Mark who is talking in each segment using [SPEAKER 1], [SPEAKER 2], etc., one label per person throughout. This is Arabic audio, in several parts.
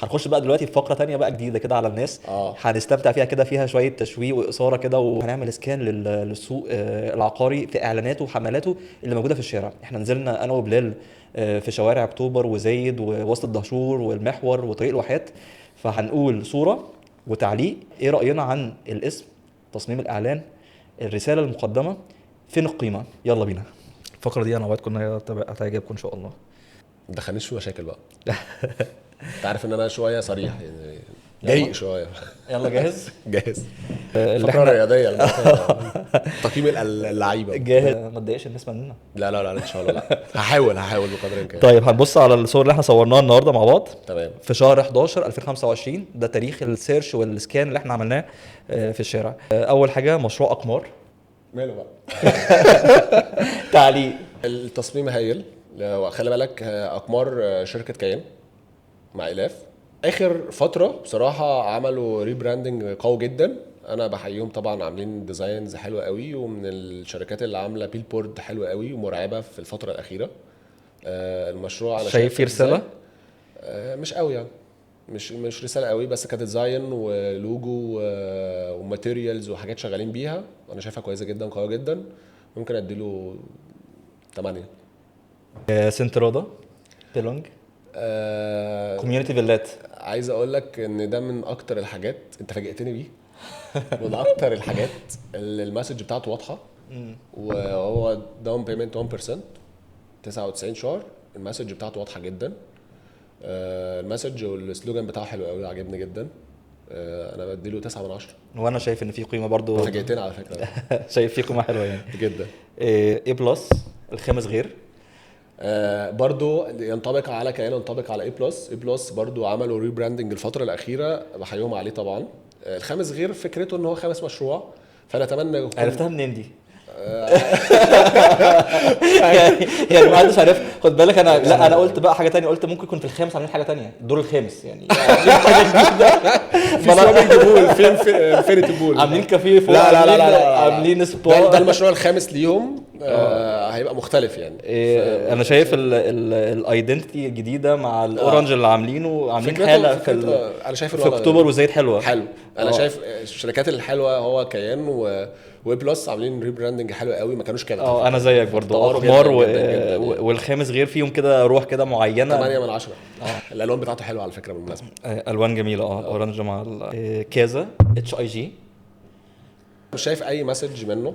[SPEAKER 1] هنخش بقى دلوقتي في فقره تانية بقى جديده كده على الناس، هنستمتع فيها كده، فيها شويه تشويق واثاره كده، وهنعمل سكان للسوق العقاري في اعلاناته وحملاته اللي موجوده في الشارع. احنا نزلنا انا وبلال في شوارع اكتوبر وزايد ووسط الدهشور والمحور وطريق الواحات، فهنقول صوره وتعليق ايه راينا عن الاسم، تصميم الاعلان، الرساله المقدمه، فين القيمه. يلا بينا. الفقره دي انا وعدكم انها هتعجبكم ان شاء الله.
[SPEAKER 2] ما تدخلنيش في مشاكل بقى. انت عارف ان انا شويه صريح يعني،
[SPEAKER 1] يلا.
[SPEAKER 2] جاي شويه.
[SPEAKER 1] يلا جاهز.
[SPEAKER 2] جاهز.
[SPEAKER 1] اللي
[SPEAKER 2] فقره
[SPEAKER 1] احنا
[SPEAKER 2] رياضيه تقييم اللعيبه.
[SPEAKER 1] جاهز. ما تضايقش الناس مننا.
[SPEAKER 2] لا ان شاء الله لا. هحاول بقدر الامكان.
[SPEAKER 1] طيب هنبص على الصور اللي احنا صورناها النهارده مع بعض.
[SPEAKER 2] تمام.
[SPEAKER 1] في شهر 11 2025 ده تاريخ السيرش والسكان اللي احنا عملناه في الشارع. اول حاجه مشروع اقمار.
[SPEAKER 2] ماله بقى.
[SPEAKER 1] تعليق.
[SPEAKER 2] التصميم هايل. خلي بالك اقمار شركه كيان مع الاف. اخر فتره بصراحه عملوا ريبراندنج قوي جدا، انا بحييهم طبعا. عاملين ديزاينز حلوه قوي، ومن الشركات اللي عامله بيل بورد حلوه قوي ومرعبه في الفتره الاخيره. المشروع انا
[SPEAKER 1] شايف فيه رساله؟
[SPEAKER 2] مش قوي يعني، مش رساله قوي، بس كديزاين ولوجو وماتيريالز وحاجات شغالين بيها انا شايفها كويسه جدا، قويه جدا. ممكن اديله 8.
[SPEAKER 1] سنترادا بيلونج كوميونتي فيلات.
[SPEAKER 2] عايز اقول لك ان ده من اكتر الحاجات، انت فاجئتني بيه. من اكتر الحاجات اللي المسج بتاعته واضحه، وهو داون بيمنت 1% 99 شهر. المسج بتاعته واضحه جدا. المسج والسلوجان بتاعه حلو قوي، عجبني جدا. انا بديله 9 من 10.
[SPEAKER 1] وانا شايف ان في قيمه برضو.
[SPEAKER 2] فاجئتني على فكره.
[SPEAKER 1] شايف في قيمه حلوه يعني
[SPEAKER 2] جدا.
[SPEAKER 1] ايه بلس الخامس غير.
[SPEAKER 2] برضو ينطبق على كيان، ينطبق على اي بلس برضو عملوا ريبراندنج الفتره الاخيره، بحييهم عليه طبعا. الخامس غير فكرته ان هو خامس مشروع، فانا اتمنى
[SPEAKER 1] عرفتها منين دي؟ يعني ما حدش عارف. خد بالك انا، لا انا قلت بقى حاجه تانية، قلت ممكن يكون في الخامس عاملين حاجه تانية، الدور الخامس يعني
[SPEAKER 2] في سوامنج بول، فين انفينيتي بول،
[SPEAKER 1] عاملين كافيه فوق،
[SPEAKER 2] لا
[SPEAKER 1] عاملين سبا.
[SPEAKER 2] ده المشروع الخامس ليهم. هيبقى مختلف يعني.
[SPEAKER 1] انا شايف الايدنتيتي الجديده مع الاورنج اللي عاملين حاله
[SPEAKER 2] انا شايف
[SPEAKER 1] في اكتوبر وزايد حلوه.
[SPEAKER 2] انا شايف الشركات الحلوه هو كيان وبلس عاملين ريبراندنج حلو قوي، ما كانوش كده.
[SPEAKER 1] انا زيك برضو. اقمار والخامس غير فيهم كده روح كده معينه.
[SPEAKER 2] 8 من 10. الالوان بتاعته حلوه على فكره بالمناسبه.
[SPEAKER 1] الوان جميله. اورنج مع كذا HIG.
[SPEAKER 2] مش شايف اي مسج منه.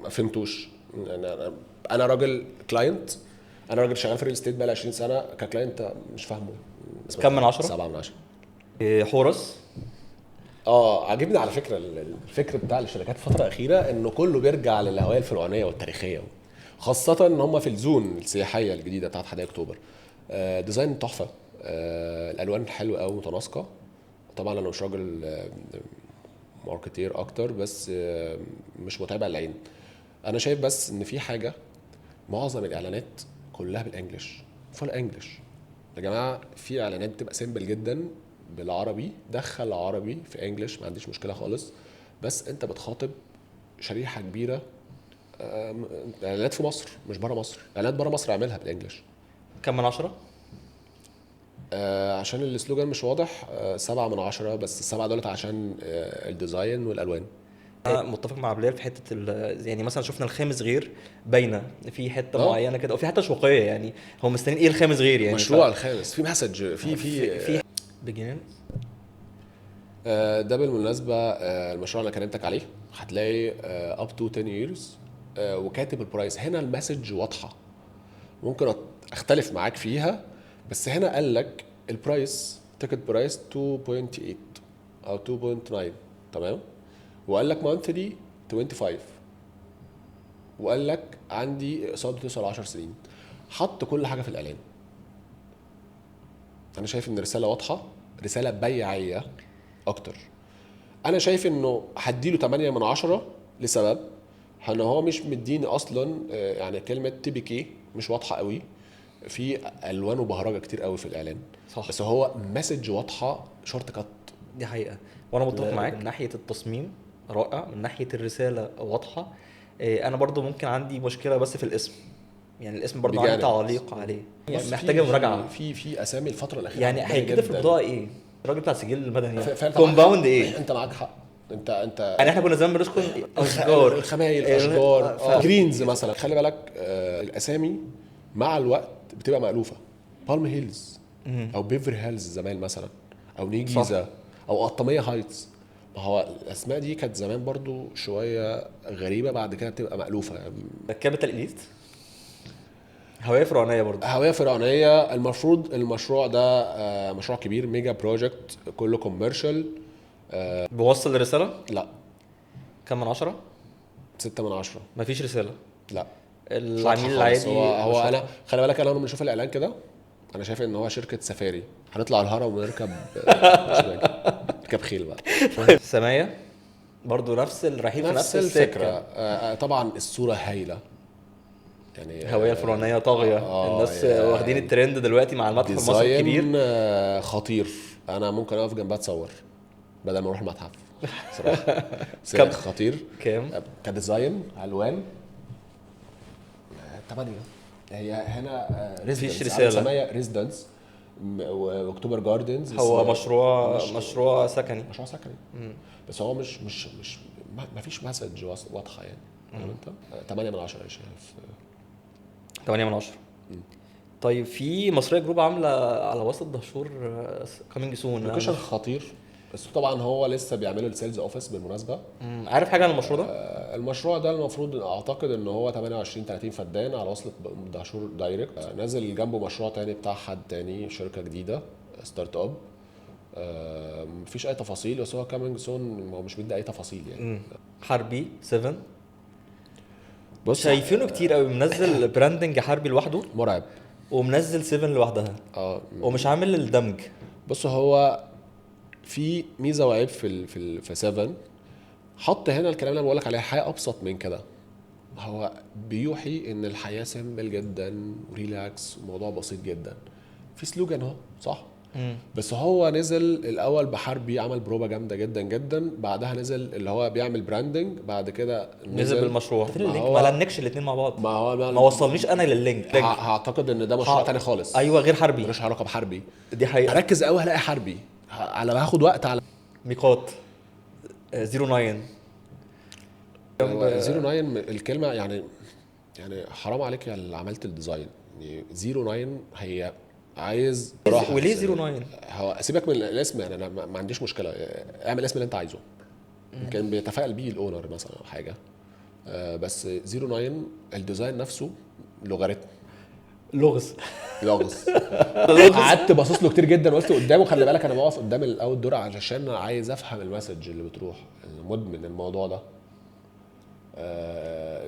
[SPEAKER 2] ما فهمتوش. انا راجل كلاينت، انا راجل شغال في ريل استيت بقالي 20 سنه، ككلاينت مش فاهمه.
[SPEAKER 1] كم من 10؟
[SPEAKER 2] 7 من 10.
[SPEAKER 1] حورس.
[SPEAKER 2] عجبني على فكره الفكر بتاع الشركات الفتره الاخيره، انه كله بيرجع للهويه الفرعونيه والتاريخيه، خاصه ان هم في الزون السياحيه الجديده بتاعت حدائق اكتوبر. ديزاين تحفه. الالوان حلوه قوي متناسقه. طبعا انا مش راجل ماركتير اكتر، بس مش متابع العين. انا شايف بس ان في حاجه، معظم الاعلانات كلها بالانجلش، فول انجلش. يا جماعه في اعلانات بتبقى سيمبل جدا بالعربي، دخل عربي في انجلش، ما عنديش مشكله خالص. بس انت بتخاطب شريحه كبيره. اعلانات في مصر مش بره مصر، اعلانات بره مصر اعملها بالانجلش.
[SPEAKER 1] كم من 10؟
[SPEAKER 2] عشان السلوجان مش واضح. 7 من 10، بس ال7 دولت عشان الديزاين والالوان.
[SPEAKER 1] متفق مع بلال في حته يعني مثلا شفنا الخامس غير باينه في حته معينه كده، او في حته شوقيه يعني. هم مستنيين ايه الخامس غير يعني؟
[SPEAKER 2] مشروع الخامس في مسج في
[SPEAKER 1] بجنان.
[SPEAKER 2] ده بالمناسبه المشروع اللي كلمتك عليه هتلاقي up to 10 years وكاتب البرايس. هنا المسج واضحه، ممكن اختلف معاك فيها، بس هنا قال لك البرايس تيكت برايس 2.8 او 2.9 تمام، وقال لك مانثلي 25، وقال لك عندي اقساط بتوصل 10 سنين. حط كل حاجه في الاعلان. انا شايف ان الرساله واضحه، رساله بيعيه اكتر. انا شايف انه هديله 8 من 10 لسبب ان هو مش مديني اصلا يعني كلمه تي بي كي مش واضحه قوي، في الوان وبهرجه كتير قوي في الاعلان.
[SPEAKER 1] صح.
[SPEAKER 2] بس هو مسج واضحه، شورت كات.
[SPEAKER 1] دي حقيقه، وانا متفق معاك. من ناحيه التصميم رائع، من ناحيه الرساله واضحه. انا برضو ممكن عندي مشكله بس في الاسم. يعني الاسم برضه عليه
[SPEAKER 2] بجانب.
[SPEAKER 1] تعليق عليه، يعني
[SPEAKER 2] بص،
[SPEAKER 1] محتاجه مراجعه.
[SPEAKER 2] في اسامي الفتره الاخيره
[SPEAKER 1] يعني
[SPEAKER 2] عجباني
[SPEAKER 1] هيتكتب في
[SPEAKER 2] جداً.
[SPEAKER 1] البضاعه ايه؟ الراجل بتاع السجل المدني
[SPEAKER 2] فأنت
[SPEAKER 1] كومباوند
[SPEAKER 2] معاك
[SPEAKER 1] ايه؟
[SPEAKER 2] حق. انت معاك حق. انت
[SPEAKER 1] يعني احنا كنا زمان بنسكن اشجار،
[SPEAKER 2] الخمايل، الاشجار،
[SPEAKER 1] ف-
[SPEAKER 2] جرينز مثلا. خلي بالك الاسامي مع الوقت بتبقى مألوفه. بالم هيلز او بيفر هيلز زمان مثلا، او نيو جيزه، او قطاميه هايتس. ما هو الاسماء دي كانت زمان برضو شويه غريبه، بعد كده بتبقى مألوفه يعني.
[SPEAKER 1] كابيتال اليت هوية فرعونية برضه.
[SPEAKER 2] هوية فرعونية. المفروض المشروع ده مشروع كبير، ميجا بروجكت، كله كوميرشال.
[SPEAKER 1] بوصل الرسالة
[SPEAKER 2] لا،
[SPEAKER 1] كم من 10؟
[SPEAKER 2] 6/10.
[SPEAKER 1] مفيش رسالة.
[SPEAKER 2] لا، مش واضحة
[SPEAKER 1] العميل
[SPEAKER 2] خالص.
[SPEAKER 1] العادي
[SPEAKER 2] هو
[SPEAKER 1] مش
[SPEAKER 2] انا
[SPEAKER 1] واضحة.
[SPEAKER 2] خلي بالك، انا لما بشوف الاعلان كده انا شايف ان هو شركة سفاري. هنطلع الهرم ونركب مش راجع. نركب خيل بقى.
[SPEAKER 1] سماية برضه رايحين في
[SPEAKER 2] نفس
[SPEAKER 1] نفس
[SPEAKER 2] الفكرة.
[SPEAKER 1] السكة.
[SPEAKER 2] طبعا الصورة هايلة يعني.
[SPEAKER 1] الهوية الفرعونية طاغية. الناس واخدين الترند دلوقتي مع المتحف المصري الكبير.
[SPEAKER 2] ديزاين خطير. انا ممكن اقف جنبها اتصور بدل ما اروح المتحف صراحة.
[SPEAKER 1] كم؟
[SPEAKER 2] خطير.
[SPEAKER 1] كام؟
[SPEAKER 2] كديزاين الوان 8. هي هنا
[SPEAKER 1] مفيش
[SPEAKER 2] ريزيدنس،
[SPEAKER 1] رسالة.
[SPEAKER 2] ريزيدنس واكتوبر جاردنز.
[SPEAKER 1] هو مشروع سكني.
[SPEAKER 2] مشروع سكني. بس هو مش ما فيش مسج واضحه يعني. فاهم انت؟ 8/10 يا شايف.
[SPEAKER 1] 8 من 10. طيب في مصرية جروب عاملة على وسط دهشور كامينج سون.
[SPEAKER 2] لوكيشن خطير. بس طبعا هو لسه بيعملوا السيلز اوفيس بالمناسبه.
[SPEAKER 1] عارف حاجة عن المشروع ده؟
[SPEAKER 2] المشروع ده المفروض اعتقد ان هو 28-30 فدان على وصلة دهشور دايركت. نازل جنبه مشروع تاني بتاع حد تاني، شركة جديدة ستارت اب. مفيش اي تفاصيل، بس هو كامينج سون، هو مش بيدي اي تفاصيل يعني.
[SPEAKER 1] حربي 7.
[SPEAKER 2] بص،
[SPEAKER 1] شايفينه كتير قوي منزل براندنج حربي لوحده
[SPEAKER 2] مرعب.
[SPEAKER 1] ومنزل 7 لوحدها ومش عامل الدمج.
[SPEAKER 2] بص، هو في ميزه وعيب في 7. حط هنا الكلام اللي انا بقول لك عليه حياه ابسط من كده. هو بيوحي ان الحياه سيمبل جدا وريلاكس وموضوع بسيط جدا. في سلوجان اهو صح. بس هو نزل الاول بحربي، عمل بروبا جامده جدا جدا، بعدها نزل اللي هو بيعمل براندنج، بعد كده
[SPEAKER 1] نزل بالمشروع.
[SPEAKER 2] هو
[SPEAKER 1] ما لنكش الاثنين مع بعض.
[SPEAKER 2] ما هو
[SPEAKER 1] ما وصلنيش انا لللينك.
[SPEAKER 2] هعتقد ان ده مشروع تاني خالص.
[SPEAKER 1] ايوه غير حربي.
[SPEAKER 2] ملوش علاقه بحربي.
[SPEAKER 1] دي حقيقه.
[SPEAKER 2] هركز قوي هلاقي حربي على ما هاخد وقت على
[SPEAKER 1] ميقات 09.
[SPEAKER 2] 09. الكلمه يعني حرام عليك يا اللي عملت الديزاين. يعني 09 هي عايز
[SPEAKER 1] وليه 09؟
[SPEAKER 2] هو سيبك من الاسم يعني، انا ما عنديش مشكله. اعمل الاسم اللي انت عايزه. يمكن بيتفائل بيه الاونر مثلا او حاجه. بس 09 الديزاين نفسه لوغاريتم
[SPEAKER 1] لغز.
[SPEAKER 2] قعدت باصص له كتير جدا، وقفت قدامه. خلي بالك انا بقف قدام الاوت دور علشان عايز افهم المسج اللي بتروح. مدمن الموضوع ده.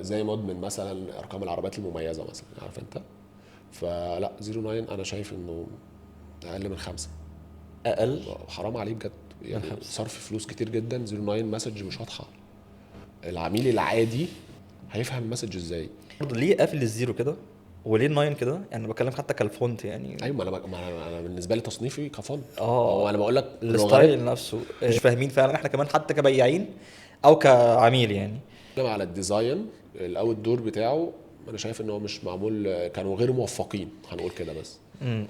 [SPEAKER 2] زي مدمن مثلا ارقام العربيات المميزه مثلا، عارف انت. فلا 09 انا شايف انه اقل من 5.
[SPEAKER 1] اقل.
[SPEAKER 2] حرام عليه بجد يعني. صرف فلوس كتير جدا. 09 مسج مش واضحه. العميل العادي هيفهم المسج ازاي؟
[SPEAKER 1] ليه قافل الزيرو كده وليه الناين كده؟ يعني انا بتكلم حتى كالفونت يعني.
[SPEAKER 2] ايوه، ما انا بالنسبه لي تصنيفي كفونت.
[SPEAKER 1] هو
[SPEAKER 2] انا بقول لك
[SPEAKER 1] الستايل نفسه مش فاهمين فعلا احنا كمان حتى كبياعين او كعميل يعني.
[SPEAKER 2] على الديزاين الاوت دور بتاعه، انا شايف ان هو مش معمول، كانوا غير موفقين هنقول كده بس.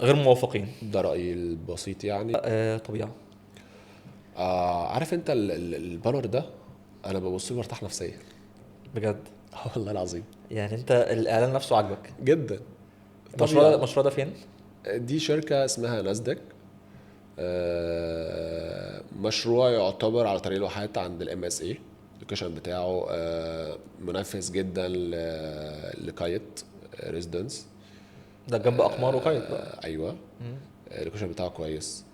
[SPEAKER 1] غير موافقين.
[SPEAKER 2] ده رايي البسيط يعني.
[SPEAKER 1] طبيعه.
[SPEAKER 2] عارف انت البانر ده انا ببص له برتاح نفسيا
[SPEAKER 1] بجد.
[SPEAKER 2] والله العظيم.
[SPEAKER 1] يعني انت الاعلان نفسه عاجبك
[SPEAKER 2] جدا.
[SPEAKER 1] المشروع ده فين؟
[SPEAKER 2] دي شركه اسمها ناسداك. مشروع يعتبر على طريق الواحات عند الام اس اي. اللوكيشن بتاعه منافس جدا لكايت ريزيدنس.
[SPEAKER 1] ده جنب اقمار وكايت بقى.
[SPEAKER 2] ايوه. اللوكيشن بتاعه كويس.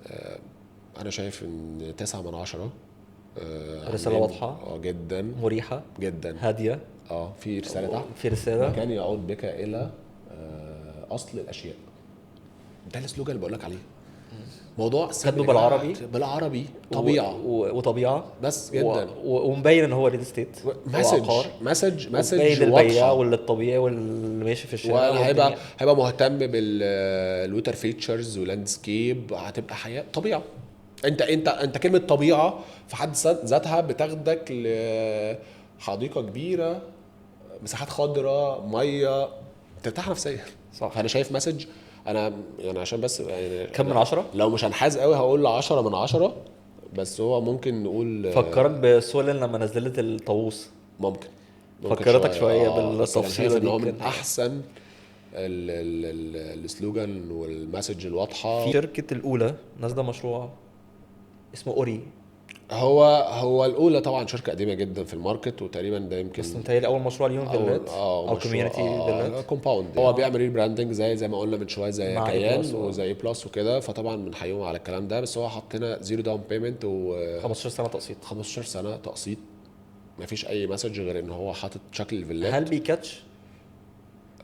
[SPEAKER 2] انا شايف ان 9/10.
[SPEAKER 1] رسالة واضحة
[SPEAKER 2] جدا،
[SPEAKER 1] مريحة
[SPEAKER 2] جدا،
[SPEAKER 1] هادية.
[SPEAKER 2] في رسالة تحت.
[SPEAKER 1] في رسالة.
[SPEAKER 2] مكان يعود بك الى اصل الاشياء. ده السلوجان اللي بقول لك عليه. موضوع
[SPEAKER 1] كاتبه
[SPEAKER 2] بالعربي طبيعه
[SPEAKER 1] وطبيعه
[SPEAKER 2] بس جدا.
[SPEAKER 1] ومبين ان هو ريل استيت.
[SPEAKER 2] مسج
[SPEAKER 1] واضحه البياع واللي الطبيعي واللي ماشي في الشارع.
[SPEAKER 2] هيبقى مهتم بالووتر فيتشرز ولاندسكيب. هتبقى حياه طبيعه. انت كلمه طبيعه في حد ذاتها بتاخدك لحديقه كبيره، مساحات خضراء، ميه. ترتاح نفسيا.
[SPEAKER 1] صح.
[SPEAKER 2] فانا شايف مسج، انا يعني عشان بس يعني
[SPEAKER 1] كم من 10؟
[SPEAKER 2] لو مش هنحاز قوي هقول 10 من 10، بس هو ممكن نقول
[SPEAKER 1] فكرك بسولن لما نزلت الطاووس؟
[SPEAKER 2] ممكن
[SPEAKER 1] فكرتك شويه
[SPEAKER 2] بس انا شايف
[SPEAKER 1] بالتفصيله
[SPEAKER 2] ان هو
[SPEAKER 1] دي
[SPEAKER 2] من
[SPEAKER 1] كان
[SPEAKER 2] احسن السلوجان والمسج الواضحه.
[SPEAKER 1] في شركه الاولى نازله مشروع اسمه اوري،
[SPEAKER 2] هو الاولى طبعا شركه قديمه جدا في الماركت، وتقريبا ده يمكن
[SPEAKER 1] بس متهيألي اول مشروع ليهم فيلات او كوميونتي فيلات.
[SPEAKER 2] كومباوند. هو بيعمل ريبراندنج زي ما قلنا من شويه، زي
[SPEAKER 1] مع
[SPEAKER 2] كيان
[SPEAKER 1] بلس
[SPEAKER 2] وزي بلس وكده، فطبعا بنحييهم على الكلام ده. بس هو حط لنا زيرو داون بيمنت و
[SPEAKER 1] 15 سنه تقسيط.
[SPEAKER 2] 15 سنه تقسيط، مفيش اي مسج غير ان هو حاطط شكل الفيلات.
[SPEAKER 1] هل بيكاتش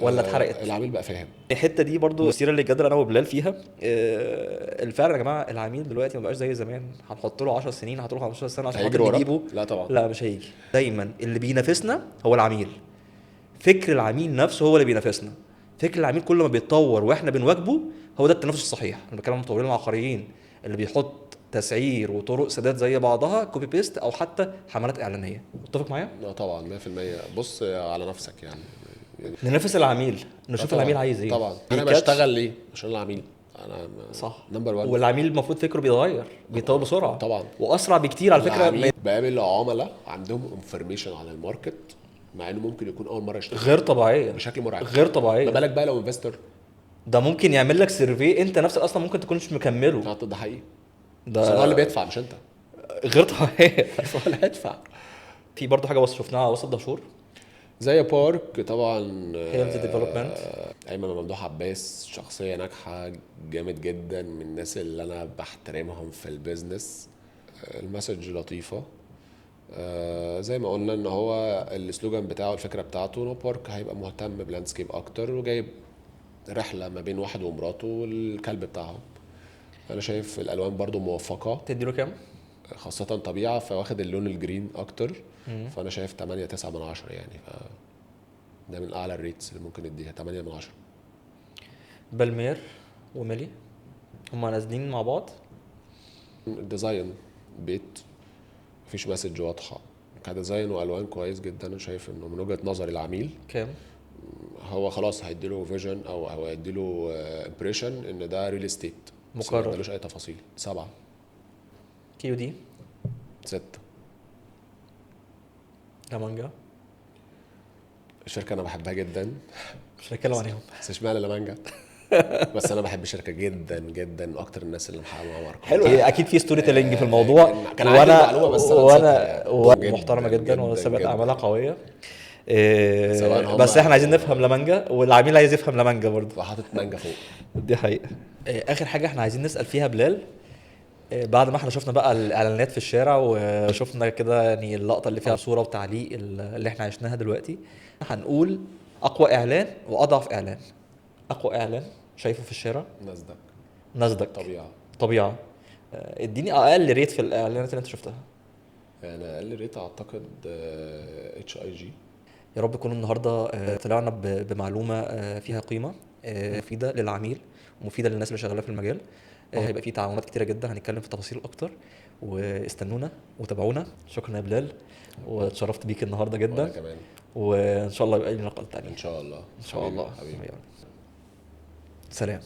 [SPEAKER 1] ولا اتحرقت؟
[SPEAKER 2] العميل بقى فاهم.
[SPEAKER 1] الحته دي برضو مثيره للجدل انا وبلال فيها. الفعل يا جماعه العميل دلوقتي ما بقاش زي زمان هنحط له 10 سنين، هنحط له 15 سنه عشان
[SPEAKER 2] هيجري
[SPEAKER 1] خاطر
[SPEAKER 2] وراك؟
[SPEAKER 1] نجيبه.
[SPEAKER 2] لا طبعا.
[SPEAKER 1] لا مش هيجي. دايما اللي بينافسنا هو العميل، فكر العميل نفسه هو اللي بينافسنا. فكر العميل كل ما بيتطور واحنا بنواكبه هو ده التنافس الصحيح. انا بتكلم عن المطورين العقاريين اللي بيحط تسعير وطرق سداد زي بعضها كوبي بيست او حتى حملات اعلانيه. متفق معايا؟
[SPEAKER 2] لا طبعا 100%. بص على نفسك يعني
[SPEAKER 1] ننافس العميل، نشوف
[SPEAKER 2] طبعاً.
[SPEAKER 1] العميل عايز ايه.
[SPEAKER 2] طبعا انا
[SPEAKER 1] بيكاتش.
[SPEAKER 2] بشتغل ليه؟ عشان العميل. انا
[SPEAKER 1] صح.
[SPEAKER 2] نمبر 1.
[SPEAKER 1] والعميل المفروض فكره بيتغير، بيتطور بسرعه
[SPEAKER 2] طبعا.
[SPEAKER 1] واسرع بكتير على فكره.
[SPEAKER 2] العميل بقابل عملاء عندهم انفورميشن على الماركت، مع انه ممكن يكون اول مره يشتغل
[SPEAKER 1] غير طبيعيه،
[SPEAKER 2] بشكل مرعب.
[SPEAKER 1] غير
[SPEAKER 2] ما
[SPEAKER 1] طبيعيه.
[SPEAKER 2] بالك بقى لو انفستور؟
[SPEAKER 1] ده ممكن يعمل لك سيرفي انت نفسك اصلا ممكن تكونش مكمله.
[SPEAKER 2] ده حقيقي.
[SPEAKER 1] ده
[SPEAKER 2] بس هو اللي بيدفع مش انت.
[SPEAKER 1] غير طبيعيه.
[SPEAKER 2] هو اللي هيدفع.
[SPEAKER 1] في برضه حاجه بس شفناها على وسط دهشور،
[SPEAKER 2] زي بارك طبعا.
[SPEAKER 1] هيلز ديفلوبمنت.
[SPEAKER 2] ايمن ممدوح عباس شخصيه ناجحه جامد جدا، من الناس اللي انا بحترمهم في البيزنس. المسج لطيفه. زي ما قلنا ان هو السلوجان بتاعه، الفكره بتاعته، نو بارك هيبقى مهتم بلاندسكيب اكتر، وجايب رحله ما بين واحد ومراته والكلب بتاعهم. انا شايف الالوان برضو موفقه،
[SPEAKER 1] تديله كام؟
[SPEAKER 2] خاصه طبيعه، فواخد اللون الجرين اكتر. فانا شايف 8 9 من 10 يعني. ده من اعلى الريتس اللي ممكن نديها، 8 من 10.
[SPEAKER 1] بالمير وميلي هما نازلين مع بعض.
[SPEAKER 2] الديزاين بيت، مفيش مسج واضحه كديزاين والوان كويس جدا. انا شايف انه من وجهه نظر العميل
[SPEAKER 1] كام؟
[SPEAKER 2] هو خلاص هيديله فيجن او هيديله امبريشن ان ده ريل استيت
[SPEAKER 1] مقرر.
[SPEAKER 2] ما ادالوش اي تفاصيل. 7.
[SPEAKER 1] كيو دي
[SPEAKER 2] 6.
[SPEAKER 1] لامانجا
[SPEAKER 2] الشركه انا بحبها جدا،
[SPEAKER 1] مش هنتكلم عليهم.
[SPEAKER 2] بس اشمعنى لامانجا؟ بس انا بحب الشركه جدا جدا، اكتر الناس اللي محققه معاهم ارقام
[SPEAKER 1] حلو. اكيد في ستوري تيلينج في الموضوع.
[SPEAKER 2] كان عندي المعلومة بس أنا
[SPEAKER 1] وانا
[SPEAKER 2] نسيتها.
[SPEAKER 1] محترمه جدا وسابقه
[SPEAKER 2] جداً.
[SPEAKER 1] اعمالها قويه.
[SPEAKER 2] سواء هم
[SPEAKER 1] بس احنا عايزين نفهم لامانجا والعميل عايز يفهم لامانجا برضه.
[SPEAKER 2] وحاطط مانجا فوق.
[SPEAKER 1] دي حقيقه. اخر حاجه احنا عايزين نسال فيها بلال، بعد ما احنا شفنا بقى الاعلانات في الشارع وشفنا كده يعني اللقطه اللي فيها صوره وتعليق اللي احنا عشناها دلوقتي، هنقول اقوى اعلان واضعف اعلان. اقوى اعلان شايفه في الشارع ناسداك. طبيعه. اديني اقل ريت في الاعلانات اللي انت شفتها.
[SPEAKER 2] يعني اقل ريت اعتقد اتش اي جي.
[SPEAKER 1] يا رب يكون النهارده طلعنا بمعلومه فيها قيمه، مفيده للعميل ومفيده للناس اللي شغاله في المجال. هيبقى في تعاونات كتيره جدا، هنتكلم في تفاصيل اكتر، واستنونا وتابعونا. شكرا يا بلال، واتشرفت بيك النهارده جدا.
[SPEAKER 2] وانا كمان.
[SPEAKER 1] وان شاء الله يبقى لنا لقاء تاني
[SPEAKER 2] ان شاء الله.
[SPEAKER 1] ان شاء الله.
[SPEAKER 2] حبيبي.
[SPEAKER 1] سلام.